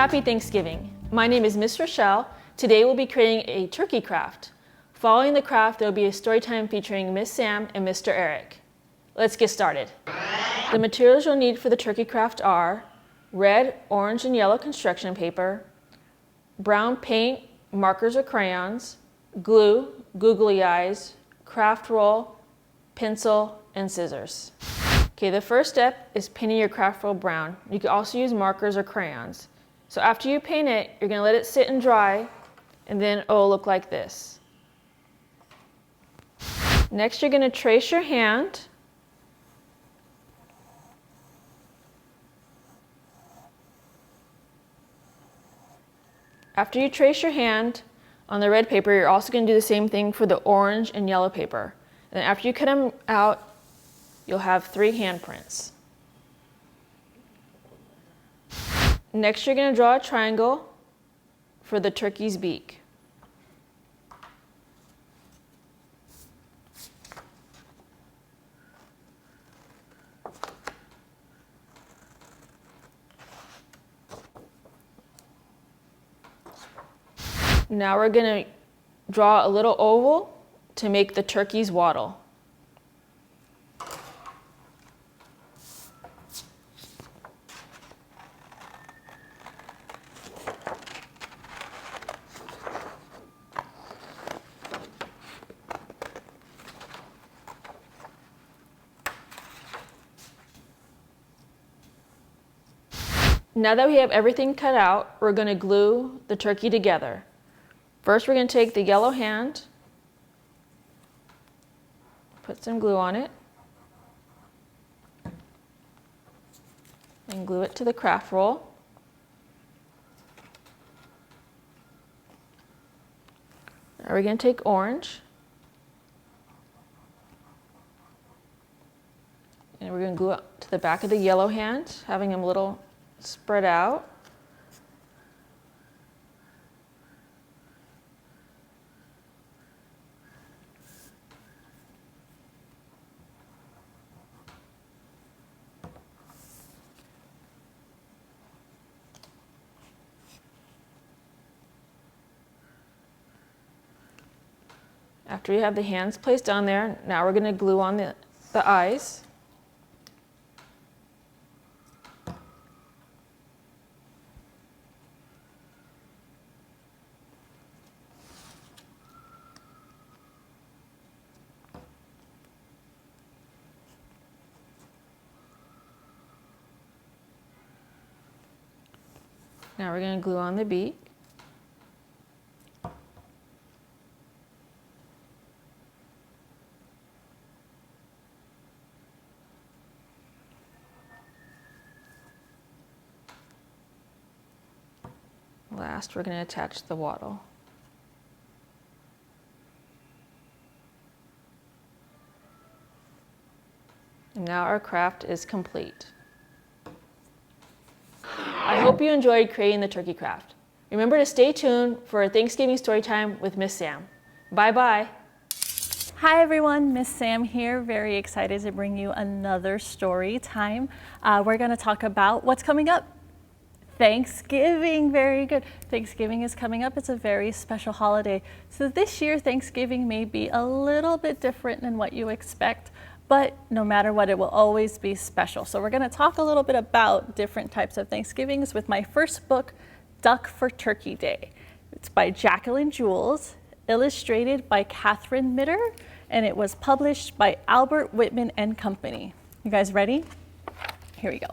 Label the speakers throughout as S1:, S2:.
S1: Happy Thanksgiving. My name is Miss Rochelle. Today we'll be creating a turkey craft. Following the craft, there will be a story time featuring Miss Sam and Mr. Eric. Let's get started. The materials you'll need for the turkey craft are red, orange, and yellow construction paper, brown paint, markers or crayons, glue, googly eyes, craft roll, pencil, and scissors. Okay, the first step is painting your craft roll brown. You can also use markers or crayons. So after you paint it, you're going to let it sit and dry, and then it will look like this. Next, you're going to trace your hand. After you trace your hand on the red paper, you're also going to do the same thing for the orange and yellow paper. And then after you cut them out, you'll have 3 handprints. Next, you're going to draw a triangle for the turkey's beak. Now we're going to draw a little oval to make the turkey's waddle. Now that we have everything cut out, we're going to glue the turkey together. First, we're going to take the yellow hand, put some glue on it, and glue it to the craft roll. Now we're going to take orange, and we're going to glue it to the back of the yellow hand, having them a little spread out. After you have the hands placed on there, now we're going to glue on the eyes. Now we're going to glue on the beak. Last, we're going to attach the wattle. And now our craft is complete. I hope you enjoyed creating the turkey craft. Remember to stay tuned for a Thanksgiving story time with Miss Sam. Bye-bye.
S2: Hi everyone, Miss Sam here. Very excited to bring you another story time. We're going to talk about what's coming up. Thanksgiving, very good. Thanksgiving is coming up. It's a very special holiday. So this year, Thanksgiving may be a little bit different than what you expect, but no matter what, it will always be special. So we're going to talk a little bit about different types of Thanksgivings with my first book, Duck for Turkey Day. It's by Jacqueline Jules, illustrated by Catherine Mitter, and it was published by Albert Whitman and Company. You guys ready? Here we go.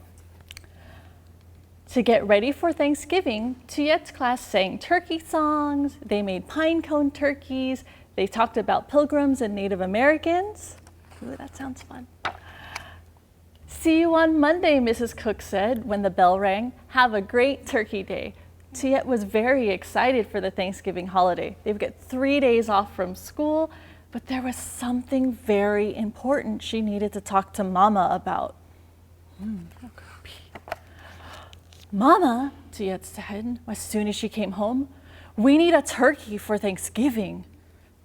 S2: To get ready for Thanksgiving, Tiet's class sang turkey songs, they made pine cone turkeys, they talked about pilgrims and Native Americans. Ooh, that sounds fun. See you on Monday, Mrs. Cook said when the bell rang. Have a great turkey day. Tiet was very excited for the Thanksgiving holiday. They would get 3 days off from school, but there was something very important she needed to talk to Mama about. Mama, Tiet said as soon as she came home, we need a turkey for Thanksgiving.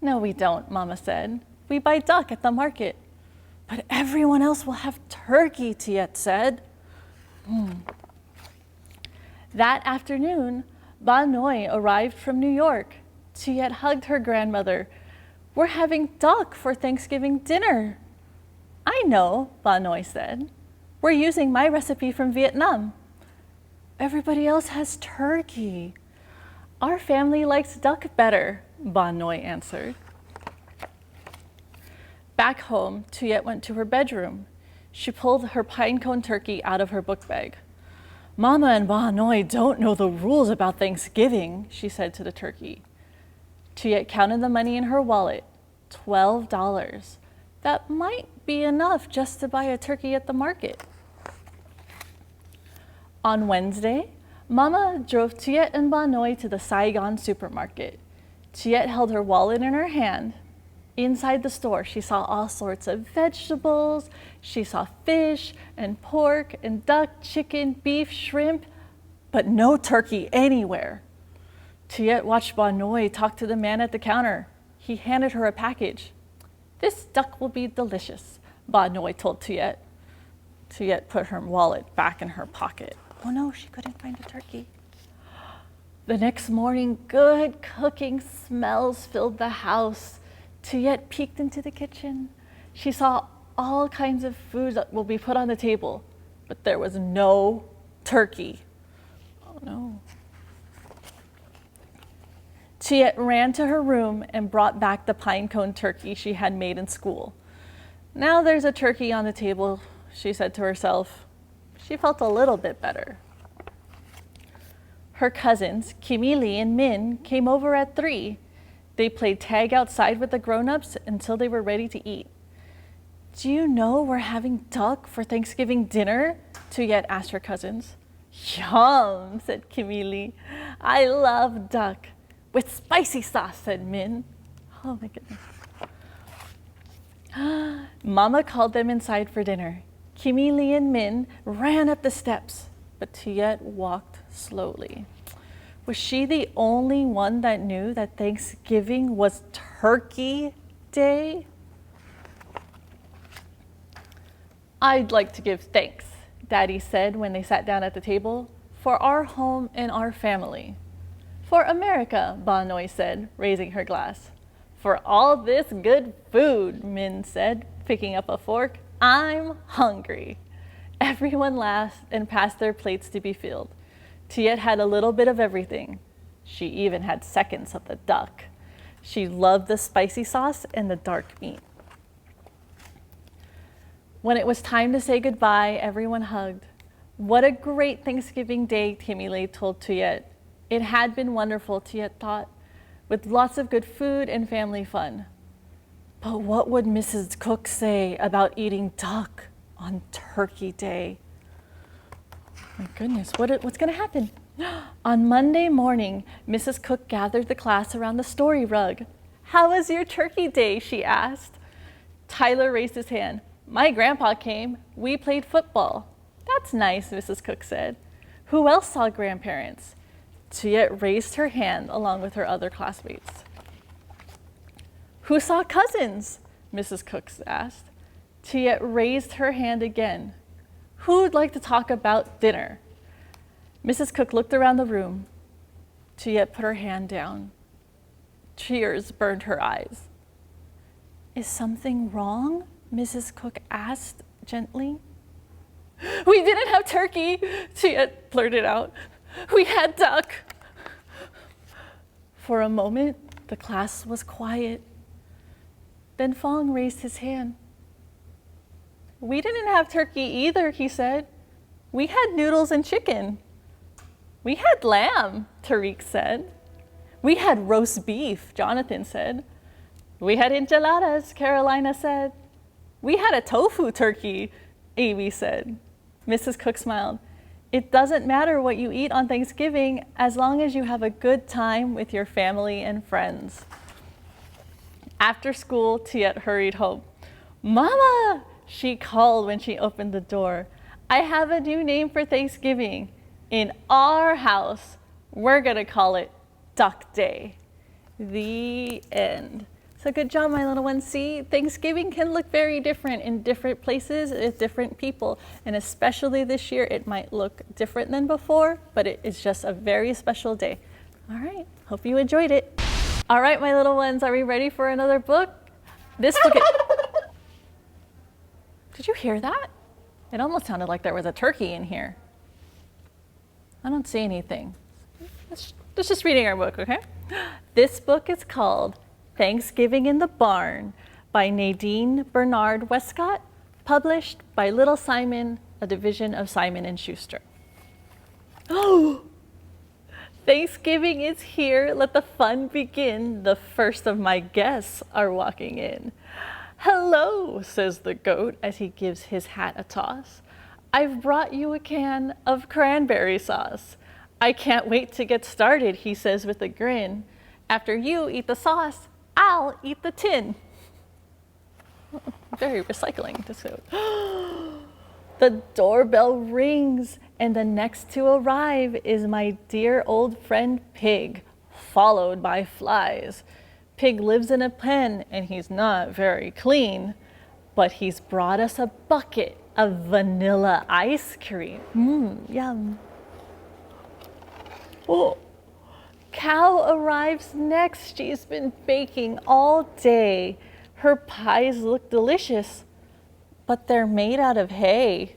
S2: No, we don't, Mama said. We buy duck at the market. But everyone else will have turkey, Tiet said. That afternoon, Ba Noi arrived from New York. Tiet hugged her grandmother. "We're having duck for Thanksgiving dinner." "I know," Ba Noi said. "We're using my recipe from Vietnam." "Everybody else has turkey." "Our family likes duck better," Ba Noi answered. Back home, Tuyet went to her bedroom. She pulled her pinecone turkey out of her book bag. "Mama and Ba Noi don't know the rules about Thanksgiving," she said to the turkey. Tuyet counted the money in her wallet, $12. That might be enough just to buy a turkey at the market. On Wednesday, Mama drove Tuyet and Ba Noi to the Saigon supermarket. Tuyet held her wallet in her hand. Inside the store, she saw all sorts of vegetables. She saw fish and pork and duck, chicken, beef, shrimp, but no turkey anywhere. Tuyet watched Ba Noi talk to the man at the counter. He handed her a package. "This duck will be delicious," Ba Noi told Tuyet. Tuyet put her wallet back in her pocket. Oh no, she couldn't find a turkey. The next morning, good cooking smells filled the house. Tuyet peeked into the kitchen. She saw all kinds of food that will be put on the table, but there was no turkey. Oh no. Tuyet ran to her room and brought back the pinecone turkey she had made in school. "Now there's a turkey on the table," she said to herself. She felt a little bit better. Her cousins, Kimi Lee and Min, came over at 3. They played tag outside with the grown-ups until they were ready to eat. "Do you know we're having duck for Thanksgiving dinner?" Tuyet asked her cousins. "Yum," said Kimi Lee. "I love duck." "With spicy sauce," said Min. Oh my goodness. Mama called them inside for dinner. Kimi Lee and Min ran up the steps, but Tuyet walked slowly. Was she the only one that knew that Thanksgiving was Turkey Day? "I'd like to give thanks," Daddy said when they sat down at the table, "for our home and our family." "For America," Ba Noi said, raising her glass. "For all this good food," Min said, picking up a fork. "I'm hungry." Everyone laughed and passed their plates to be filled. Tuyet had a little bit of everything. She even had seconds of the duck. She loved the spicy sauce and the dark meat. When it was time to say goodbye, everyone hugged. "What a great Thanksgiving day," Kimi Lee told Tuyet. It had been wonderful, Tuyet thought, with lots of good food and family fun. But what would Mrs. Cook say about eating duck on Turkey Day? My goodness, what's going to happen? On Monday morning, Mrs. Cook gathered the class around the story rug. "How was your Turkey Day?" she asked. Tyler raised his hand. "My grandpa came. We played football." "That's nice," Mrs. Cook said. "Who else saw grandparents?" Tuyet raised her hand along with her other classmates. "Who saw cousins?" Mrs. Cook asked. Tuyet raised her hand again. "Who'd like to talk about dinner?" Mrs. Cook looked around the room. Tuyet put her hand down. Tears burned her eyes. "Is something wrong?" Mrs. Cook asked gently. "We didn't have turkey," Tuyet blurted out. "We had duck." For a moment, the class was quiet. Then Fong raised his hand. "We didn't have turkey either," he said. "We had noodles and chicken." "We had lamb," Tariq said. "We had roast beef," Jonathan said. "We had enchiladas," Carolina said. "We had a tofu turkey," Amy said. Mrs. Cook smiled. "It doesn't matter what you eat on Thanksgiving as long as you have a good time with your family and friends." After school, Tuyet hurried home. "Mama!" she called when she opened the door. "I have a new name for Thanksgiving. In our house, we're going to call it Duck Day." The end. So good job, my little ones. See, Thanksgiving can look very different in different places with different people. And especially this year, it might look different than before, but it is just a very special day. All right, hope you enjoyed it. All right, my little ones, are we ready for another book? This book Did you hear that? It almost sounded like there was a turkey in here. I don't see anything. Let's just reading our book, okay? This book is called Thanksgiving in the Barn by Nadine Bernard Westcott, published by Little Simon, a division of Simon & Schuster. Oh! Thanksgiving is here, let the fun begin. The first of my guests are walking in. Hello, says the goat as he gives his hat a toss. I've brought you a can of cranberry sauce. I can't wait to get started, he says with a grin. After you eat the sauce, I'll eat the tin. Very recycling this goat. The doorbell rings, and the next to arrive is my dear old friend Pig, followed by flies. Pig lives in a pen, and he's not very clean, but he's brought us a bucket of vanilla ice cream. Yum. Oh. Cow arrives next. She's been baking all day. Her pies look delicious, but they're made out of hay.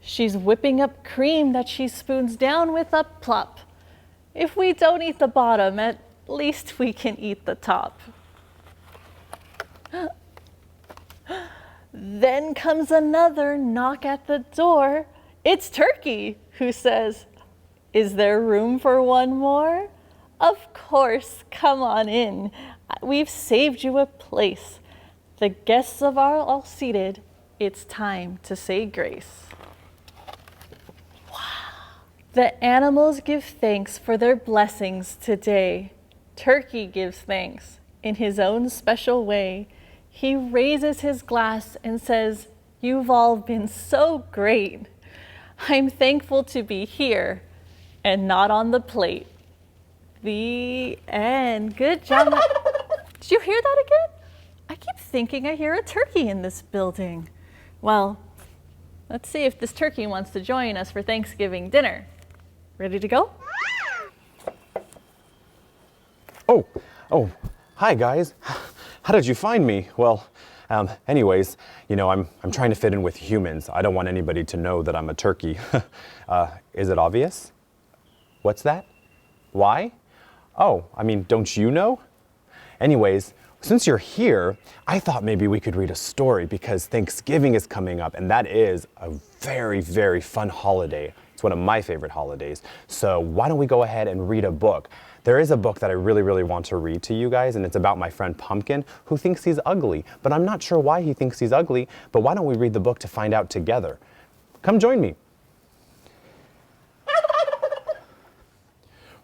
S2: She's whipping up cream that she spoons down with a plop. If we don't eat the bottom, at least we can eat the top. Then comes another knock at the door. It's Turkey, who says, "Is there room for one more?" Of course, come on in. We've saved you a place. The guests are all seated. It's time to say grace. Wow. The animals give thanks for their blessings today. Turkey gives thanks in his own special way. He raises his glass and says, "You've all been so great. I'm thankful to be here and not on the plate." The end. Good job. Did you hear that again? I keep thinking I hear a turkey in this building. Well, let's see if this turkey wants to join us for Thanksgiving dinner. Ready to go?
S3: Oh, hi guys. How did you find me? Well, anyways, I'm trying to fit in with humans. I don't want anybody to know that I'm a turkey. Is it obvious? What's that? Why? Oh, don't you know? Anyways, since you're here, I thought maybe we could read a story because Thanksgiving is coming up, and that is a very, very fun holiday. It's one of my favorite holidays. So why don't we go ahead and read a book? There is a book that I really, really want to read to you guys, and it's about my friend Pumpkin, who thinks he's ugly, but I'm not sure why he thinks he's ugly, but why don't we read the book to find out together? Come join me.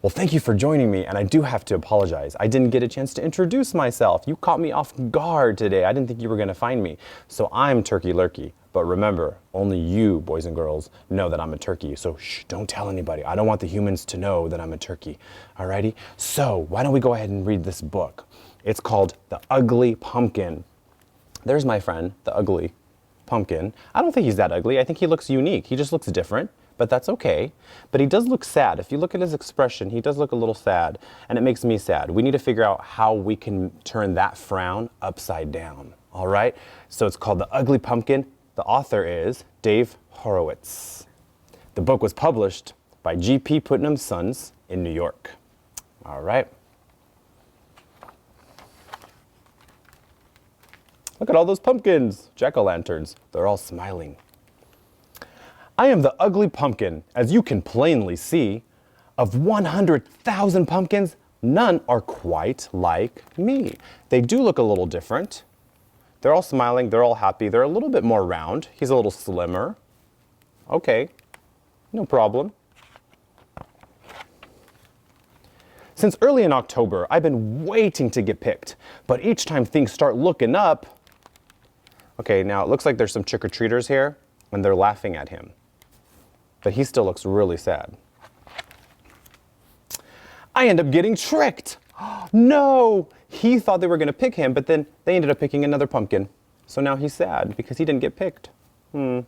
S3: Well, thank you for joining me, and I do have to apologize. I didn't get a chance to introduce myself. You caught me off guard today. I didn't think you were going to find me. So I'm Turkey Lurkey. But remember, only you, boys and girls, know that I'm a turkey. So shh, don't tell anybody. I don't want the humans to know that I'm a turkey. Alrighty? So why don't we go ahead and read this book? It's called The Ugly Pumpkin. There's my friend, the ugly pumpkin. I don't think he's that ugly. I think he looks unique. He just looks different. But that's okay. But he does look sad. If you look at his expression, he does look a little sad, and it makes me sad. We need to figure out how we can turn that frown upside down, all right? So it's called The Ugly Pumpkin. The author is Dave Horowitz. The book was published by G.P. Putnam's Sons in New York. All right. Look at all those pumpkins, jack-o'-lanterns. They're all smiling. I am the ugly pumpkin, as you can plainly see. Of 100,000 pumpkins, none are quite like me. They do look a little different. They're all smiling, they're all happy, they're a little bit more round. He's a little slimmer. Okay, no problem. Since early in October, I've been waiting to get picked, but each time things start looking up. Okay, now it looks like there's some trick-or-treaters here, and they're laughing at him. But he still looks really sad. I end up getting tricked. No! He thought they were going to pick him, but then they ended up picking another pumpkin. So now he's sad because he didn't get picked. A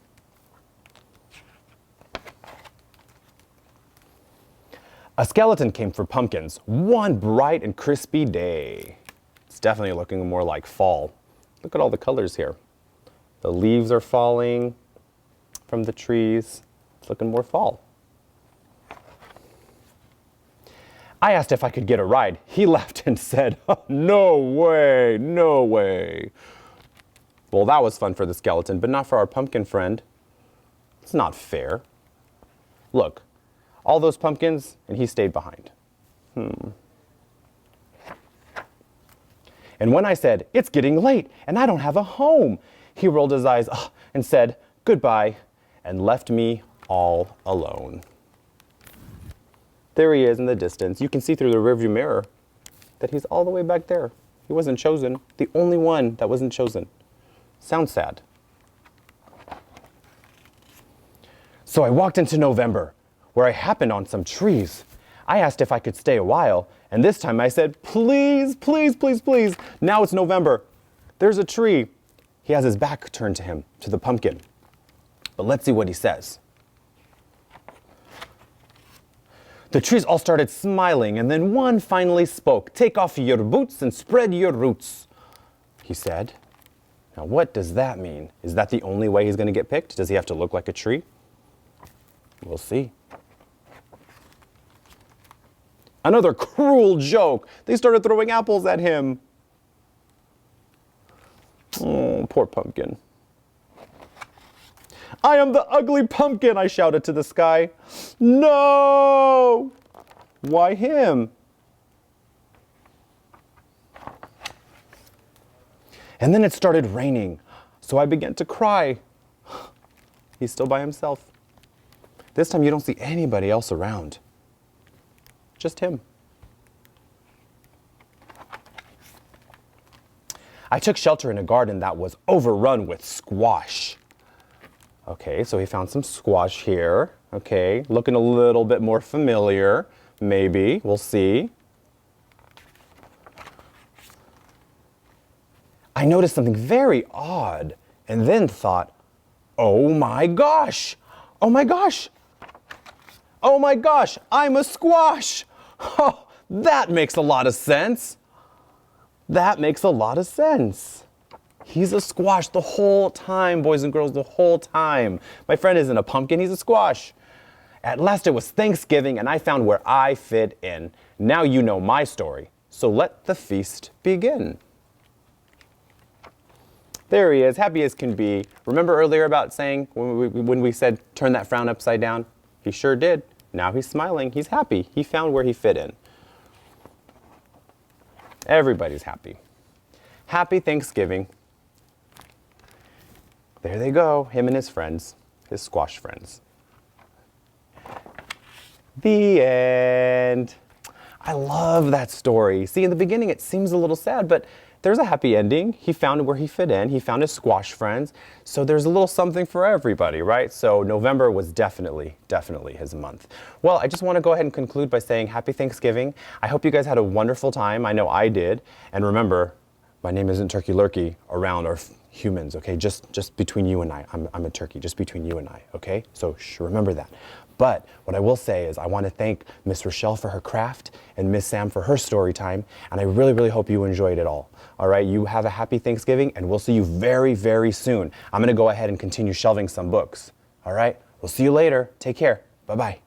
S3: skeleton came for pumpkins one bright and crispy day. It's definitely looking more like fall. Look at all the colors here. The leaves are falling from the trees. It's looking more fall. I asked if I could get a ride. He laughed and said, "Oh, no way, no way." Well, that was fun for the skeleton, but not for our pumpkin friend. It's not fair. Look, all those pumpkins, and he stayed behind. And when I said, "It's getting late, and I don't have a home," he rolled his eyes and said, "Goodbye," and left me all alone. There he is in the distance. You can see through the rearview mirror that he's all the way back there. He wasn't chosen. The only one that wasn't chosen. Sounds sad. So I walked into November, where I happened on some trees. I asked if I could stay a while, and this time I said, "Please, please, please, please." Now it's November. There's a tree. He has his back turned to him, to the pumpkin. But let's see what he says. The trees all started smiling, and then one finally spoke. "Take off your boots and spread your roots," he said. Now, what does that mean? Is that the only way he's going to get picked? Does he have to look like a tree? We'll see. Another cruel joke. They started throwing apples at him. Oh, poor pumpkin. "I am the ugly pumpkin," I shouted to the sky. "No!" Why him? And then it started raining, so I began to cry. He's still by himself. This time you don't see anybody else around. Just him. I took shelter in a garden that was overrun with squash. Okay, so he found some squash here. Okay, looking a little bit more familiar. Maybe, we'll see. I noticed something very odd and then thought, "Oh my gosh! Oh my gosh! Oh my gosh, I'm a squash!" Oh, that makes a lot of sense. That makes a lot of sense. He's a squash the whole time, boys and girls, the whole time. My friend isn't a pumpkin, he's a squash. At last it was Thanksgiving and I found where I fit in. Now you know my story, so let the feast begin. There he is, happy as can be. Remember earlier about saying, when we said turn that frown upside down? He sure did. Now he's smiling, he's happy. He found where he fit in. Everybody's happy. Happy Thanksgiving. There they go, him and his friends, his squash friends. The end. I love that story. See, in the beginning it seems a little sad, but there's a happy ending. He found where he fit in. He found his squash friends. So there's a little something for everybody, right? So November was definitely his month. Well, I just want to go ahead and conclude by saying happy Thanksgiving. I hope you guys had a wonderful time. I know I did. And remember, my name isn't Turkey Lurkey around our humans, okay? Just between you and I. I'm a turkey, just between you and I, okay? So remember that. But what I will say is I want to thank Miss Rochelle for her craft and Miss Sam for her story time. And I really hope you enjoyed it all. All right, you have a happy Thanksgiving and we'll see you very soon. I'm going to go ahead and continue shelving some books. All right, we'll see you later. Take care. Bye-bye.